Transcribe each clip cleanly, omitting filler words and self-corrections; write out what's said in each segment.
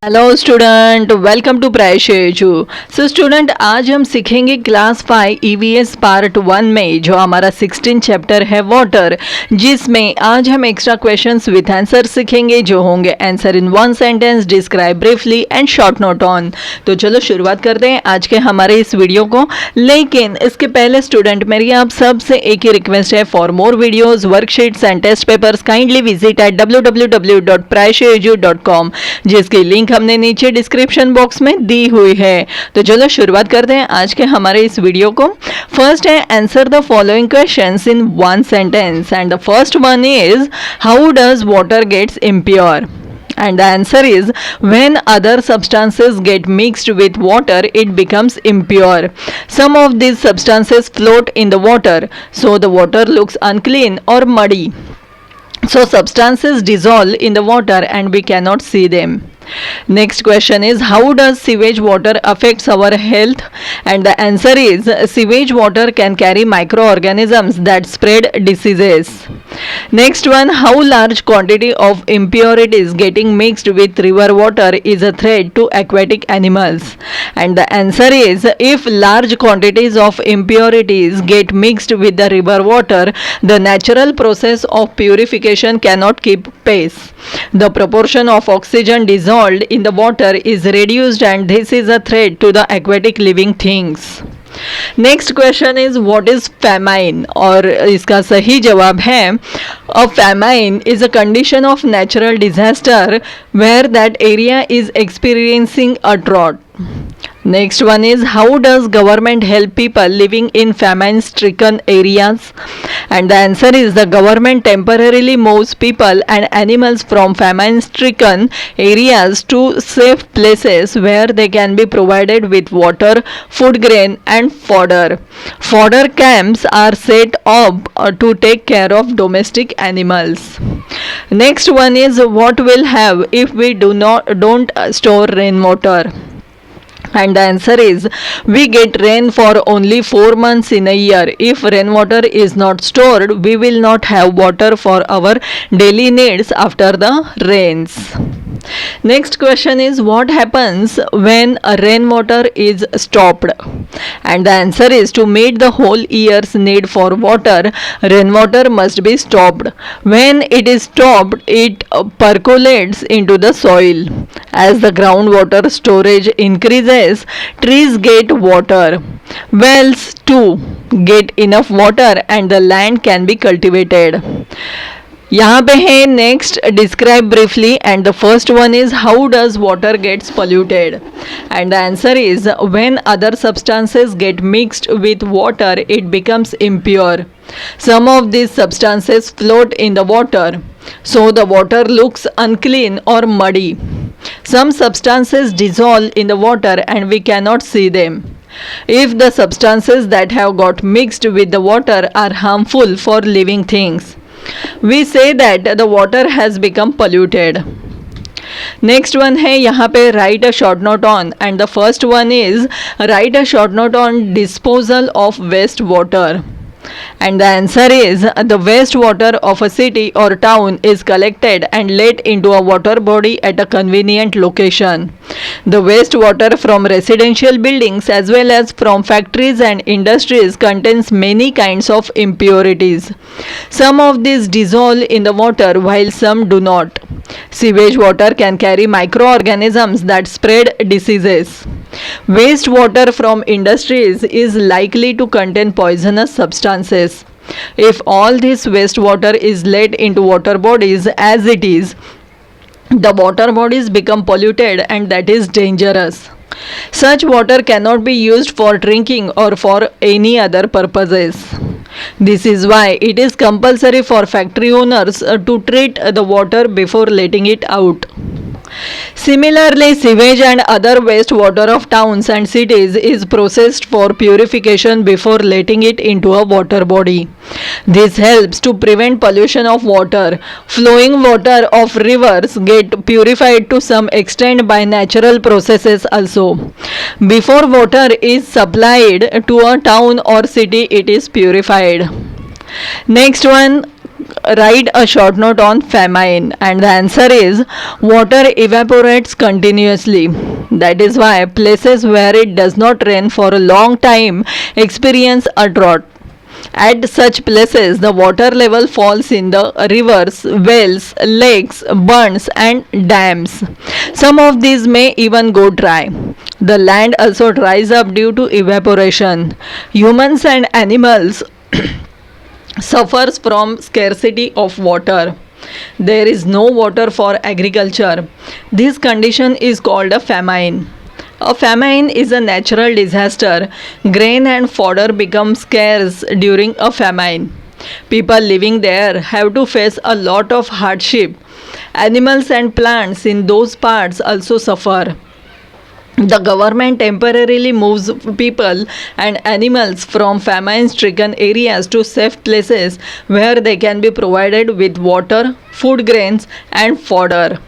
Hello student, welcome to प्रायशेजू। So student, आज हम सीखेंगे क्लास 5 ईवीएस पार्ट 1 में जो हमारा 16 चैप्टर है वाटर, जिसमें आज हम एक्स्ट्रा क्वेश्चंस विथ आंसर सीखेंगे जो होंगे answer in one sentence, describe briefly and short note on. तो चलो शुरुआत करते हैं आज के हमारे इस वीडियो को। लेकिन इसके पहले स्टूडेंट, मेरी आप सबसे एक ही रिक्वेस्ट है, for more videos, worksheets and test papers kindly visit at www.prayasheju.com, जिसकी लिंक हमने नीचे डिस्क्रिप्शन बॉक्स में दी हुई है। तो चलो शुरुआत करते हैं आज के हमारे इस वीडियो को। फर्स्ट है, answer the following questions in one sentence and the first one is how does water gets impure? And the answer is when other substances get mixed with water, it becomes impure. Some of these substances float in the water, so the water looks unclean or muddy. So substances dissolve in the water and we cannot see them. Next question is how does sewage water affects our health? And the answer is sewage water can carry microorganisms that spread diseases. Next one, how large quantity of impurities getting mixed with river water is a threat to aquatic animals? And the answer is if large quantities of impurities get mixed with the river water, the natural process of purification cannot keep pace. The proportion of oxygen dissolved in the water is reduced and this is a threat to the aquatic living things. Next question is what is famine? और इसका सही जवाब है a famine is a condition of natural disaster where that area is experiencing a drought. Next one is how does government help people living in famine stricken areas? And the answer is the government temporarily moves people and animals from famine stricken areas to safe places where they can be provided with water, food grain and fodder. Fodder camps are set up to take care of domestic animals. Next one is what will have if we don't store rainwater? And the answer is we get rain for only 4 months in a year. If rainwater is not stored, we will not have water for our daily needs after the rains. Next question is what happens when a rainwater is stopped? And the answer is to meet the whole year's need for water, rainwater must be stopped. When it is stopped, it percolates into the soil. As the groundwater storage increases, trees get water. Wells too get enough water and the land can be cultivated. यहाँ पे है next describe briefly and the first one is how does water gets polluted? And the answer is when other substances get mixed with water it becomes impure. Some of these substances float in the water, so the water looks unclean or muddy. Some substances dissolve in the water and we cannot see them. If the substances that have got mixed with the water are harmful for living things, we say that the water has become polluted. Next one है यहाँ पे write a short note on and the first one is write a short note on disposal of waste water. And the answer is the wastewater of a city or town is collected and let into a water body at a convenient location. The wastewater from residential buildings as well as from factories and industries contains many kinds of impurities. Some of these dissolve in the water while some do not. Sewage water can carry microorganisms that spread diseases. Wastewater from industries is likely to contain poisonous substances. If all this wastewater is let into water bodies as it is, the water bodies become polluted and that is dangerous. Such water cannot be used for drinking or for any other purposes. This is why it is compulsory for factory owners to treat the water before letting it out. Similarly, sewage and other wastewater of towns and cities is processed for purification before letting it into a water body. This helps to prevent pollution of water. Flowing water of rivers get purified to some extent by natural processes also. Before water is supplied to a town or city, it is purified. Next one, write a short note on famine, and the answer is water evaporates continuously. That is why places where it does not rain for a long time experience a drought. At such places, the water level falls in the rivers, wells, lakes, bunds, and dams. Some of these may even go dry. The land also dries up due to evaporation. Humans and animals suffers from scarcity of water. There is no water for agriculture. This condition is called a famine. A famine is a natural disaster. Grain and fodder become scarce during a famine. People living there have to face a lot of hardship. Animals and plants in those parts also suffer. The government temporarily moves people and animals from famine stricken areas to safe places where they can be provided with water, food grains, and fodder.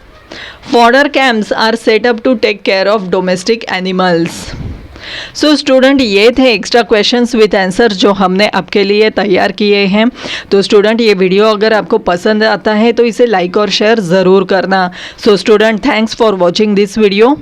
Fodder camps are set up to take care of domestic animals. So student, ये थे extra questions with answer जो हमने आपके लिए तैयार किए हैं. तो स्टूडेंट, ये वीडियो अगर आपको पसंद आता है तो इसे लाइक और शेयर ज़रूर करना. So student, thanks for watching this video.